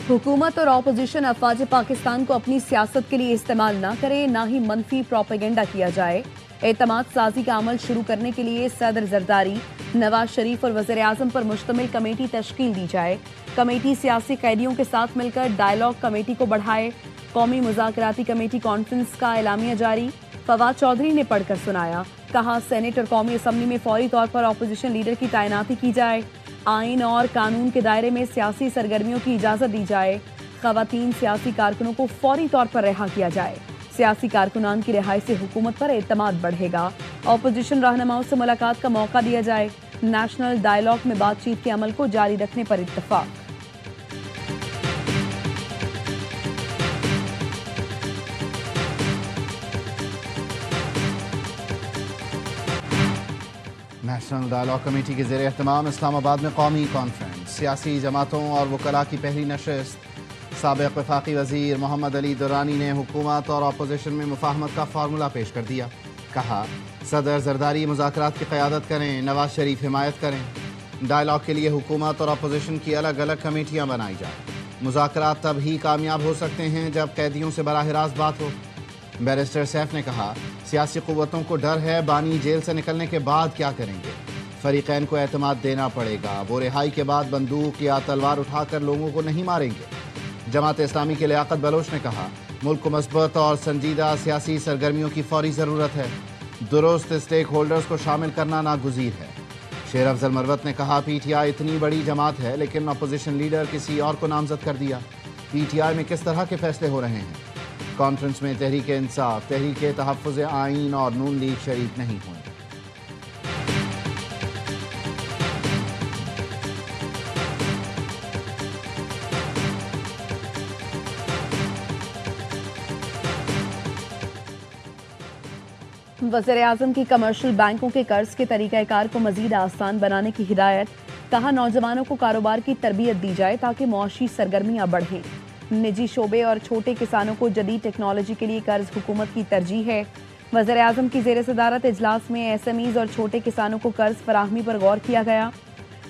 हुकूमत और ऑपोजिशन अफवाज पाकिस्तान को अपनी सियासत के लिए इस्तेमाल ना करे, ना ही मनफी प्रोपेगेंडा किया जाए। एतमाद साजी का अमल शुरू करने के लिए सदर जरदारी, नवाज शरीफ और वज़ीर आज़म पर मुश्तमिल कमेटी तश्कील दी जाए। कमेटी सियासी कैदियों के साथ मिलकर डायलॉग कमेटी को बढ़ाए। कौमी मुज़ाकराती कमेटी कॉन्फ्रेंस का एलामिया जारी, फवाद चौधरी ने पढ़कर सुनाया। कहा, सेनेट और कौमी असम्बली में फौरी तौर पर ऑपोजिशन लीडर की तैनाती की जाए। आइन और कानून के दायरे में सियासी सरगर्मियों की इजाजत दी जाए। खवातीन सियासी कारकुनों को फौरी तौर पर रिहा किया जाए। सियासी कारकुनान की रिहाई से हुकूमत पर एतमाद बढ़ेगा। ऑपोजिशन रहनुमाओं से मुलाकात का मौका दिया जाए। नेशनल डायलॉग में बातचीत के अमल को जारी रखने पर इत्तफाक। नेशनल डायलॉग कमेटी के ज़ेर एहतमाम इस्लामाबाद में कौमी कॉन्फ्रेंस, सियासी जमातों और वकला की पहली नशस्त। साबिक़ वफाकी वज़ीर मोहम्मद अली दुरानी ने हुकूमत और अपोजिशन में मुफाहमत का फार्मूला पेश कर दिया। कहा, सदर जरदारी मुज़ाकरात की क़यादत करें, नवाज शरीफ हिमायत करें। डायलॉग के लिए हुकूमत और अपोजिशन की अलग अलग कमेटियाँ बनाई जाएँ। मुज़ाकरात तब ही कामयाब हो सकते हैं जब कैदियों से बराह रास्त बात हो। बैरिस्टर सैफ ने कहा, सियासी क़ुव्वतों को डर है बानी जेल से निकलने के बाद क्या करेंगे। फरीक़ैन को एतमाद देना पड़ेगा। वो रिहाई के बाद बंदूक या तलवार उठाकर लोगों को नहीं मारेंगे। जमात इस्लामी के लियाकत बलोच ने कहा, मुल्क को मस्बत और संजीदा सियासी सरगर्मियों की फौरी ज़रूरत है। दुरुस्त स्टेक होल्डर्स को शामिल करना नागुज़ीर है। शेर अफजल मरवत ने कहा, PTI इतनी बड़ी जमात है लेकिन अपोजिशन लीडर किसी और को नामजद कर दिया। PTI में किस तरह के फैसले हो रहे हैं। कॉन्फ्रेंस में तहरीक इंसाफ, तहरीक तहफ़्फ़ुज़ आइन और नून लीग शरीक नहीं हुए। वज़ीर आज़म की कमर्शियल बैंकों के कर्ज के तरीक़ाकार को मज़ीद आसान बनाने की हिदायत। कहा, नौजवानों को कारोबार की तरबियत दी जाए ताकि मुआशी सरगर्मियाँ बढ़ें। निजी शोबे और छोटे किसानों को जदीद टेक्नोलॉजी के लिए कर्ज हुकूमत की तरजीह है। वज़ीर आज़म की ज़ेर सदारत इजलास में SMEs और छोटे किसानों को कर्ज फराहमी पर गौर किया गया।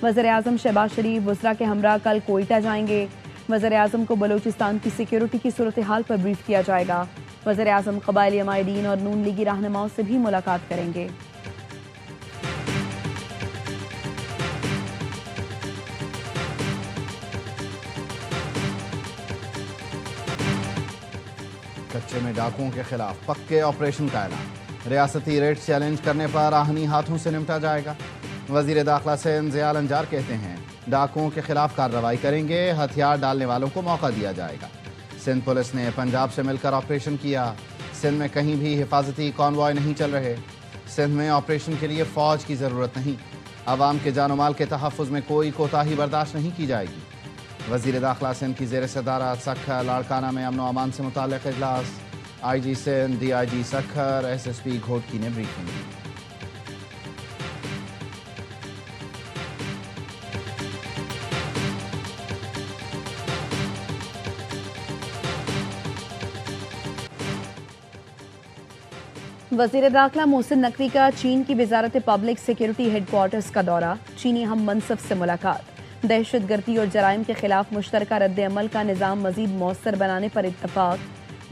वज़ीर आज़म शहबाज शरीफ वज़रा के हमरा कल कोयटा जाएंगे। वज़ीर आज़म को बलूचिस्तान की सिक्योरिटी की सूरत हाल पर ब्रीफ किया जाएगा। वज़ीर आज़म क़बायली अमायदीन और नून लीगी रहनुमाओं से भी मुलाकात करेंगे। कच्चे में डाकुओं के खिलाफ पक्के ऑपरेशन का ऐलान। रियासती रेट चैलेंज करने पर आहनी हाथों से निपटा जाएगा। वज़ीर दाखिला सिंध ज़ियाल अंजार कहते हैं, डाकुओं के खिलाफ कार्रवाई करेंगे। हथियार डालने वालों को मौका दिया जाएगा। सिंध पुलिस ने पंजाब से मिलकर ऑपरेशन किया। सिंध में कहीं भी हिफाजती कॉन्वॉय नहीं चल रहे। सिंध में ऑपरेशन के लिए फ़ौज की ज़रूरत नहीं। अवाम के जान माल के तहफ़्फ़ुज़ में कोई कोताही बर्दाश्त नहीं की जाएगी। वज़ीर दाखिला सिंध की ज़ेर सदारत सखर लाड़काना में अमन व अमान से मुताल्लिक़ इजलास। IG Sindh, DIG Sukkur, SSP Ghotki ने ब्रीफिंग दी। वज़ीर दाखिला मोहसिन नकवी का चीन की वज़ारत पब्लिक सिक्योरिटी हेडक्वार्टर्स का दौरा। चीनी हम मनसब से मुलाकात। दहशतगर्दी और जराइम के खिलाफ मुश्तरका रद्द अमल का निज़ाम मज़ीद मौसर बनाने पर इत्तफाक।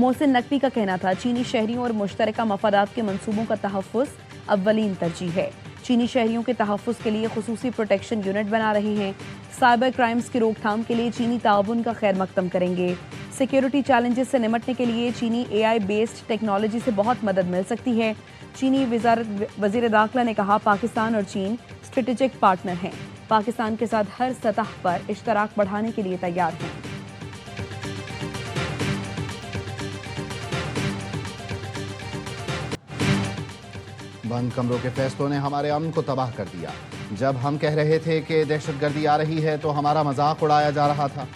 मोहसिन नकवी का कहना था, चीनी शहरियों और मुश्तरका मफादात के मनसूबों का तहफ़्फ़ुज़ अव्वलीन तरजीह है। चीनी शहरियों के तहफ़्फ़ुज़ के लिए खुसूसी प्रोटेक्शन यूनिट बना रहे हैं। साइबर क्राइम्स की रोकथाम के लिए चीनी ताउन का खैर मकदम करेंगे। सिक्योरिटी चैलेंजेस से निमटने के लिए चीनी AI बेस्ड टेक्नोलॉजी से बहुत मदद मिल सकती है। चीनी वज़ीर दाखिला ने कहा, पाकिस्तान और चीन स्ट्रेटेजिक पार्टनर हैं। पाकिस्तान के साथ हर सतह पर इश्तराक बढ़ाने के लिए तैयार हैं। बंद कमरों के फैसलों ने हमारे अमन को तबाह कर दिया। जब हम कह रहे थे कि दहशतगर्दी आ रही है तो हमारा मजाक उड़ाया जा रहा था।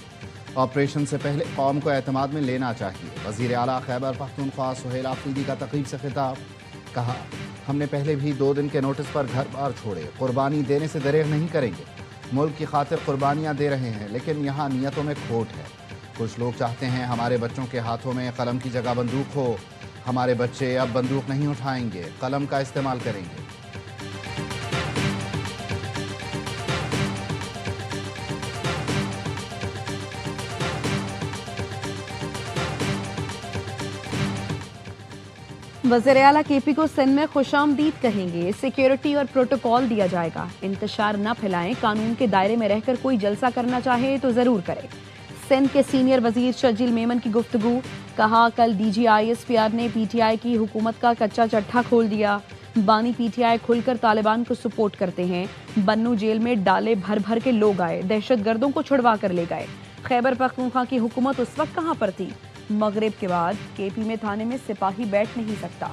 ऑपरेशन से पहले कौम को एतमाद में लेना चाहिए। वज़ीर आला खैबर पख्तूनख्वा सुहेल आफरीदी का तकरीब से खिताब। कहा, हमने पहले भी 2 दिन के नोटिस पर घर बार छोड़े। कुर्बानी देने से दरेग नहीं करेंगे। मुल्क की खातिर कुर्बानियाँ दे रहे हैं लेकिन यहाँ नीयतों में खोट है। कुछ लोग चाहते हैं हमारे बच्चों के हाथों में कलम की जगह बंदूक हो। हमारे बच्चे अब बंदूक नहीं उठाएंगे, कलम का इस्तेमाल करेंगे। वज़ीर आला केपी को सिंध में खुशामदीद कहेंगे, सिक्योरिटी और प्रोटोकॉल दिया जाएगा, इंतशार न फैलाएं, कानून के दायरे में रहकर कोई जलसा करना चाहे तो जरूर करे। सिंध के सीनियर वजीर शर्जील मेमन की गुफ्तगू, कहा कल DGISPR ने PTI की हुकूमत का कच्चा चट्टा खोल दिया। बानी PTI खुलकर तालिबान को सपोर्ट करते हैं। बन्नू जेल में डाले भर भर के लोग आए, दहशतगर्दों को छुड़वा कर ले गए। खैबर पख्तूनख्वा की हुकूमत उस वक्त कहां पर थी? मगरिब के बाद KP में थाने में सिपाही बैठ नहीं सकता।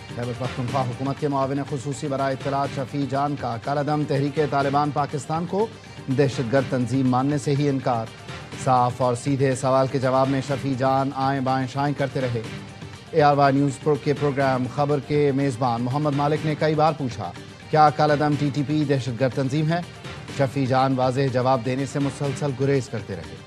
खैबर पख्तूनख्वा हुकूमत के मुआविन खुसूसी बराए इत्तलात शफी जान का कलअदम तहरीक तालिबान पाकिस्तान को दहशतगर्द तंजीम मानने से ही इनकार। साफ और सीधे सवाल के जवाब में शफी जान आए बाएं शाएं करते रहे। ARY न्यूज़ के प्रोग्राम खबर के मेज़बान मोहम्मद मालिक ने कई बार पूछा, क्या कलअदम TTP दहशतगर्द तंजीम है? शफी जान वाज़ेह जवाब देने से मुसलसल गुरेज करते रहे।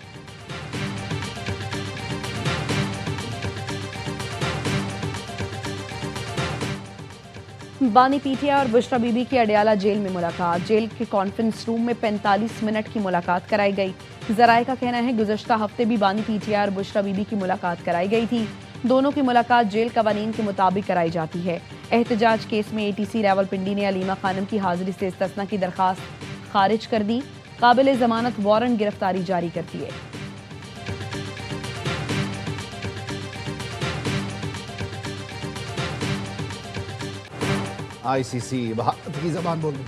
बानी PTI और बुशरा बीबी की अडयाला जेल में मुलाकात। जेल के कॉन्फ्रेंस रूम में 45 मिनट की मुलाकात कराई गई। जराये का कहना है गुज़श्ता हफ्ते भी बानी PTI और बुशरा बीबी की मुलाकात कराई गई थी। दोनों की मुलाकात जेल कवानीन के मुताबिक कराई जाती है। एहतजाज केस में ATC रावलपिंडी ने अलीमा खानम की हाजिरी से इस्तिस्ना की दरखास्त खारिज कर दी। काबिल जमानत वारंट गिरफ्तारी जारी कर दिए। ICC भारत की जबान बोल रही।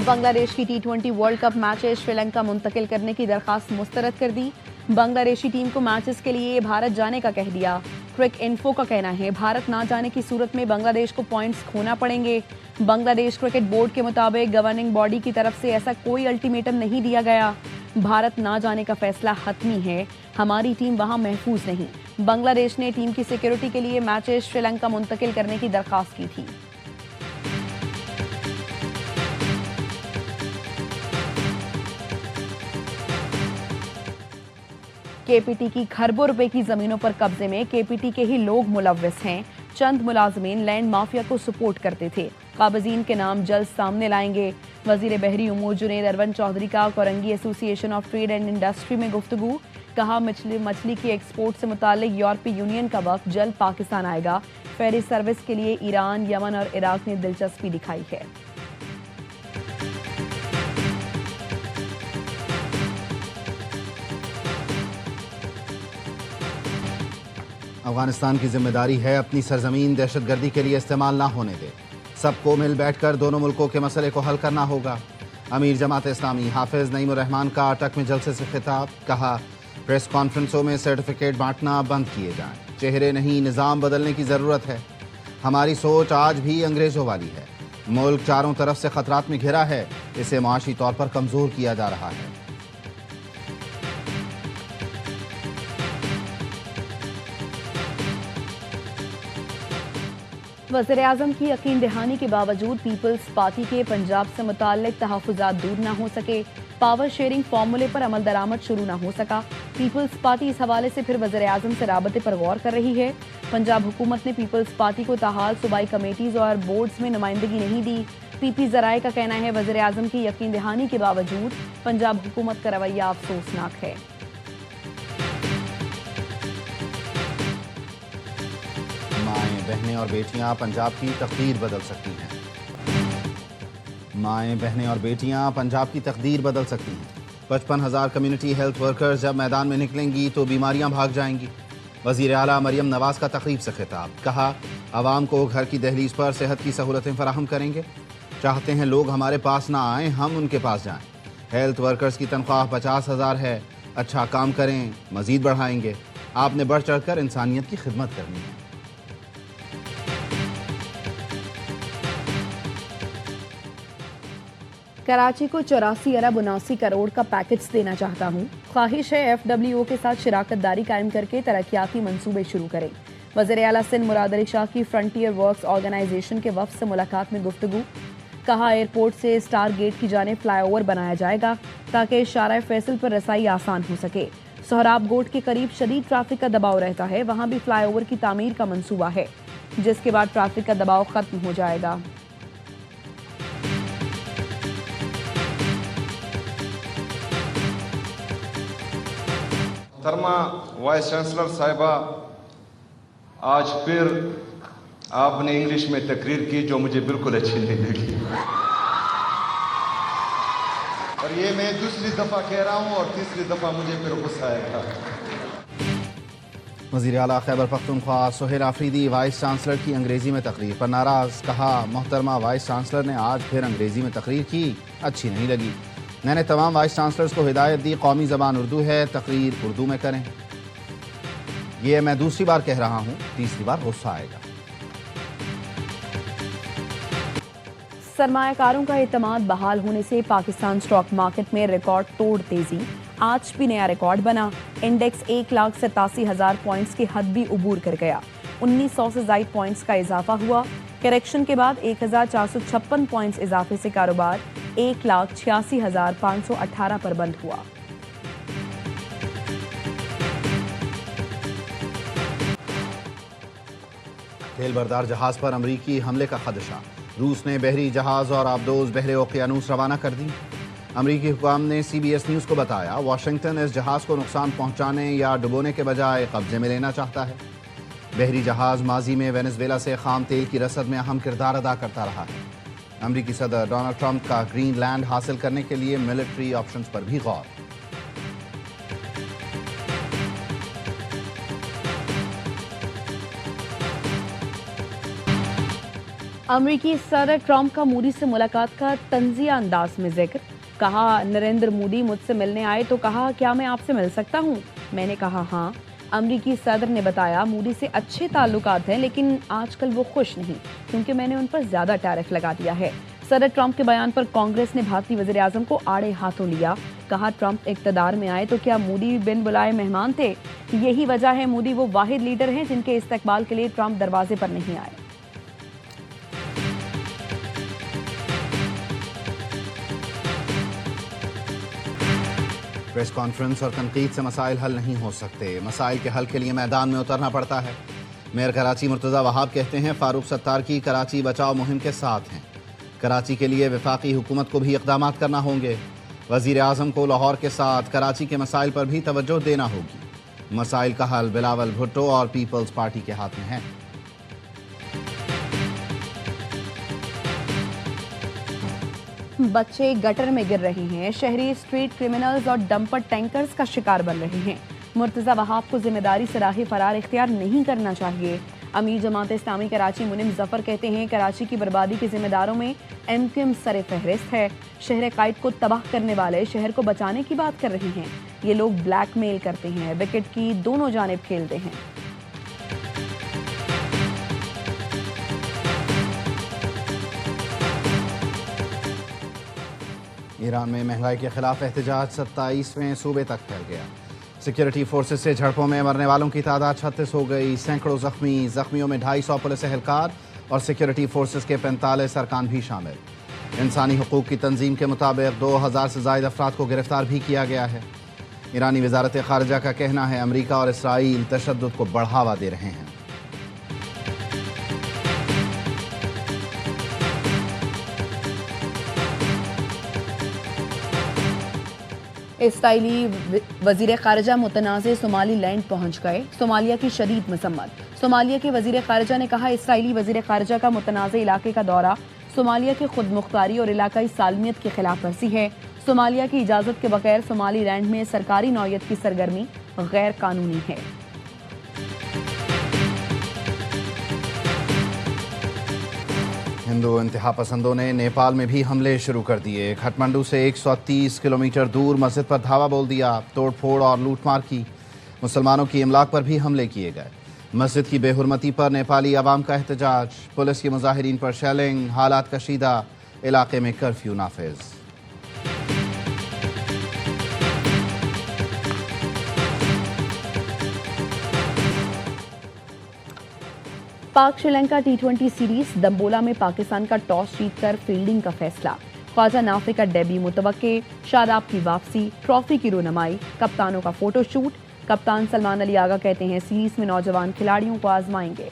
बांग्लादेश की T20 world cup matches Sri Lanka मुंतकिल करने की दरखास्त मुस्तरद कर दी। बांग्लादेशी टीम को मैचेस के लिए भारत जाने का कह दिया। क्रिक इन्फो का कहना है भारत ना जाने की सूरत में बांग्लादेश को पॉइंट्स खोना पड़ेंगे। बांग्लादेश क्रिकेट बोर्ड के मुताबिक गवर्निंग बॉडी की तरफ से ऐसा कोई अल्टीमेटम नहीं दिया गया। भारत ना जाने का फैसला हतमी है, हमारी टीम वहां महफूज नहीं। बांग्लादेश ने टीम की सिक्योरिटी के लिए मैचेस श्रीलंका मुंतकिल करने की दरखास्त की थी। KPT की खरबों रुपए की जमीनों पर कब्जे में KPT के ही लोग मुलव्विस हैं। चंद मुलाजमीन लैंड माफिया को सपोर्ट करते थे। काबजीन के नाम जल्द सामने लाएंगे। वजीर बहरी उमूर जुनैद अरवन चौधरी का Korangi association of trade and industry में गुफ्तगू, कहा मछली की एक्सपोर्ट से मुतालिक यूरोपीय यूनियन का वक्त जल्द पाकिस्तान आएगा। फेरी सर्विस के लिए ईरान, यमन और इराक ने दिलचस्पी दिखाई है। अफगानिस्तान की जिम्मेदारी है अपनी सरजमीन दहशतगर्दी के लिए इस्तेमाल ना होने दे। सबको मिल बैठकर दोनों मुल्कों के मसले को हल करना होगा। अमीर जमात इस्लामी हाफिज नईमुर रहमान का अटक में जलसे से खिताब, कहा प्रेस कॉन्फ्रेंसों में सर्टिफिकेट बांटना बंद किए जाएं। चेहरे नहीं निज़ाम बदलने की ज़रूरत है। हमारी सोच आज भी अंग्रेज़ों वाली है। मुल्क चारों तरफ से खतरात में घिरा है, इसे माशी तौर पर कमज़ोर किया जा रहा है। वज़ीर-ए-आज़म की यकीन दहानी के बावजूद पीपल्स पार्टी के पंजाब से मुताल्लिक तहफ़्फ़ुज़ात दूर न हो सके। पावर शेयरिंग फार्मूले पर अमल दरामद शुरू न हो सका। पीपल्स पार्टी इस हवाले से फिर वज़ीर-ए-आज़म से राबते पर गौर कर रही है। पंजाब हुकूमत ने पीपल्स पार्टी को ताहाल सूबाई कमेटीज़ और बोर्ड्स में नुमाइंदगी नहीं दी। PP ज़राए का कहना है वज़ीर-ए-आज़म की यकीन दहानी के बावजूद पंजाब हुकूमत का रवैया अफसोसनाक है। माएँ, बहनें और बेटियां पंजाब की तकदीर बदल सकती हैं। माएँ, बहनें और बेटियां पंजाब की तकदीर बदल सकती हैं। 55,000 कम्युनिटी हेल्थ वर्कर्स जब मैदान में निकलेंगी तो बीमारियां भाग जाएंगी। वज़ीर आला मरियम नवाज का तकरीब से खिताब, कहा आवाम को घर की दहलीज पर सेहत की सहूलतें फराहम करेंगे। चाहते हैं लोग हमारे पास ना आएँ, हम उनके पास जाएँ। हेल्थ वर्कर्स की तनख्वाह 50,000 है। अच्छा काम करें, मज़ीद बढ़ाएंगे। आपने बढ़ चढ़ कर इंसानियत की खिदमत करनी है। कराची को 84 अरब 79 करोड़ का पैकेज देना चाहता हूँ। ख्वाहिश है FWO के साथ शराकत दारी कायम करके तरक्याती मंसूबे शुरू करें। वज़ीर आला सिंध मुराद अली शाह की फ्रंटियर वर्क्स ऑर्गेनाइजेशन के वफ़द से मुलाकात में गुफ्तगू, कहा एयरपोर्ट से स्टार गेट की जाने फ्लाईओवर बनाया जाएगा ताकि शारा फैसल पर रसाई आसान हो सके। सोहराब गोट के करीब शदीद ट्रैफिक का दबाव रहता है, वहाँ भी फ्लाईओवर की तामीर का मंसूबा है, जिसके बाद ट्रैफिक का दबाव खत्म हो जाएगा। मोहतरमा वाइस चांसलर साहिबा, आज फिर आपने इंग्लिश में तकरीर की जो मुझे बिल्कुल अच्छी नहीं लगी, और ये मैं दूसरी दफ़ा कह रहा हूँ और तीसरी दफ़ा मुझे फिर गुस्सा आएगा। वज़ीर आला खैबर पख्तूनख्वा सुहेल आफरीदी वाइस चांसलर की अंग्रेज़ी में तकरीर पर नाराज़। कहा, मोहतरमा वाइस चांसलर ने आज फिर अंग्रेज़ी में तकरीर की, अच्छी नहीं लगी। मैंने तमाम वाइस चांसलर्स को हिदायत दी, कौमी ज़बान उर्दू है, तकरीर उर्दू में करें। ये मैं दूसरी बार कह रहा हूँ, तीसरी बार गुस्सा आएगा। सरमायाकारों का एतमाद बहाल होने से पाकिस्तान स्टॉक मार्केट में रिकॉर्ड तोड़ तेजी। आज भी नया रिकॉर्ड बना। इंडेक्स 1,87,000 पॉइंट्स की हद भी उबूर कर गया। 1900 से ज़ायद पॉइंट्स का इजाफा हुआ। करेक्शन के बाद 1,456 पॉइंट्स इजाफे से कारोबार 1,86,518 पर बंद हुआ। तेल बरदार जहाज पर अमरीकी हमले का खदशा। रूस ने बहरी जहाज और आबदोज बहरे ओकियानूस रवाना कर दी। अमरीकी हुकाम ने CBS न्यूज़ को बताया, वाशिंगटन इस जहाज को नुकसान पहुंचाने या डुबोने के बजाय कब्जे में लेना चाहता है। बहरी जहाज माजी में वेनेजुएला से खाम तेल की रसद में अहम किरदार अदा करता रहा है। अमरीकी सदर डोनाल्ड ट्रंप का ग्रीनलैंड हासिल करने के लिए मिलिट्री ऑप्शंस पर भी गौर। अमरीकी सदर ट्रंप का मोदी से मुलाकात का तंजिया अंदाज में जिक्र। कहा, नरेंद्र मोदी मुझसे मिलने आए तो कहा, क्या मैं आपसे मिल सकता हूं? मैंने कहा हाँ। अमरीकी सदर ने बताया, मोदी से अच्छे ताल्लुकात हैं, लेकिन आजकल वो खुश नहीं क्योंकि मैंने उन पर ज्यादा टैरिफ लगा दिया है। सदर ट्रंप के बयान पर कांग्रेस ने भारतीय वज़ीर आज़म को आड़े हाथों लिया। कहा, ट्रंप इक़्तिदार में आए तो क्या मोदी बिन बुलाए मेहमान थे? यही वजह है मोदी वो वाहिद लीडर हैं जिनके इस्तकबाल के लिए ट्रंप दरवाजे पर नहीं आए। प्रेस कॉन्फ्रेंस और तनकीद से मसाइल हल नहीं हो सकते। मसाइल के हल के लिए मैदान में उतरना पड़ता है। मेयर कराची मुर्तज़ा वहाब कहते हैं, फारूक सत्तार की कराची बचाओ मुहिम के साथ हैं। कराची के लिए वफाकी हुकूमत को भी इक़दाम करना होंगे। वज़ीर आज़म को लाहौर के साथ कराची के मसाइल पर भी तवज्जो देना होगी। मसाइल का हल बिलावल भुट्टो और पीपल्स पार्टी के हाथ में है। बच्चे गटर में गिर रहे हैं। शहरी स्ट्रीट क्रिमिनल्स और डंपर टैंकर्स का शिकार बन रहे हैं। मुर्तज़ा वहाब को जिम्मेदारी से राह फरार इख्तियार नहीं करना चाहिए। अमीर जमात इस्लामी कराची मुनिम जफर कहते हैं, कराची की बर्बादी के जिम्मेदारों में MQM सरे फहरिस्त है। शहर कायद को तबाह करने वाले शहर को बचाने की बात कर रहे हैं। ये लोग ब्लैकमेल करते हैं, विकेट की दोनों जानिब खेलते हैं। ईरान में महंगाई के खिलाफ एहतजाज 27वें सूबे तक फैल गया। सिक्योरिटी फोर्सेस से झड़पों में मरने वालों की तादाद 36 हो गई। सैकड़ों जख्मियों में 250 पुलिस एहलकार और सिक्योरिटी फोर्सेस के 45 अरकान भी शामिल। इंसानी हुकूक की तंजीम के मुताबिक 2000 से ज़ायद अफराद को गिरफ्तार भी किया गया है। ईरानी वजारत खारजा का कहना है, अमरीका और इसराइल तशद्दुद को बढ़ावा दे रहे हैं। इसराइली वजीर खारजा मुतनाज़ सोमाली लैंड पहुँच गए। सोमालिया की शदीद मसम्मत। सोमालिया के वजीर खारजा ने कहा, इसराइली वजीर खारजा का मुतनाज़ इलाके का दौरा सोमालिया की खुद मुख्तारी और इलाकाई सालमियत की खिलाफ वर्जी है। सोमालिया की इजाज़त के बगैर सोमाली लैंड में सरकारी नौयत की सरगर्मी गैर कानूनी है। हिंदू इंतहा पसंदों ने नेपाल में भी हमले शुरू कर दिए। काठमांडू से 130 किलोमीटर दूर मस्जिद पर धावा बोल दिया, तोड़फोड़ और लूटमार की। मुसलमानों की इमलाक पर भी हमले किए गए। मस्जिद की बेहुरमती पर नेपाली आवाम का एहतजाज। पुलिस की मुजाहिरीन पर शेलिंग, हालात कशीदा। इलाके में कर्फ्यू नाफिज। पाक श्रीलंका T20 सीरीज दम्बोला में पाकिस्तान का टॉस जीतकर फील्डिंग का फैसला। ख्वाजा नाफे का डेब्यू मुतवक्के। शादाब की वापसी, ट्रॉफी की रोनमाई, कप्तानों का फोटोशूट। कप्तान सलमान अली आगा कहते हैं, सीरीज में नौजवान खिलाड़ियों को आजमाएंगे।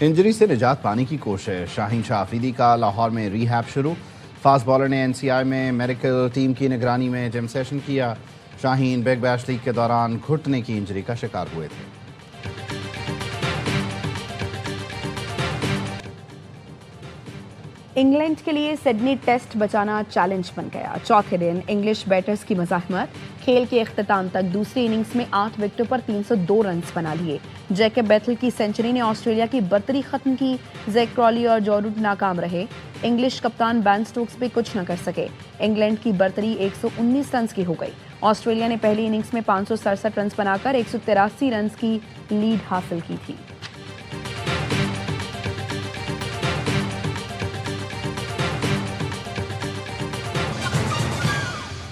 इंजरी से निजात पाने की कोशिश। शाहीन शाह अफरीदी का लाहौर में रिहैब शुरू। फास्ट बॉलर ने NCI में मेडिकल टीम की निगरानी में जिम सेशन किया। शाहीन बिग बैश लीग के दौरान घुटने की इंजरी का शिकार हुए थे। इंग्लैंड के लिए सिडनी टेस्ट बचाना चैलेंज बन गया। चौथे दिन इंग्लिश बैटर्स की मज़ाहमत। खेल के इख्तिताम तक दूसरी इनिंग्स में 8 विकेटों पर 302 रन बना लिए। जैकब बेथल की सेंचुरी ने ऑस्ट्रेलिया की बर्तरी खत्म की। जैक क्रॉली और जॉ रूट नाकाम रहे। इंग्लिश कप्तान बेन स्टोक्स भी कुछ न कर सके। इंग्लैंड की बर्तरी 119 रन की हो गई। ऑस्ट्रेलिया ने पहली इनिंग्स में 567 रन बनाकर 183 रन की लीड हासिल की थी।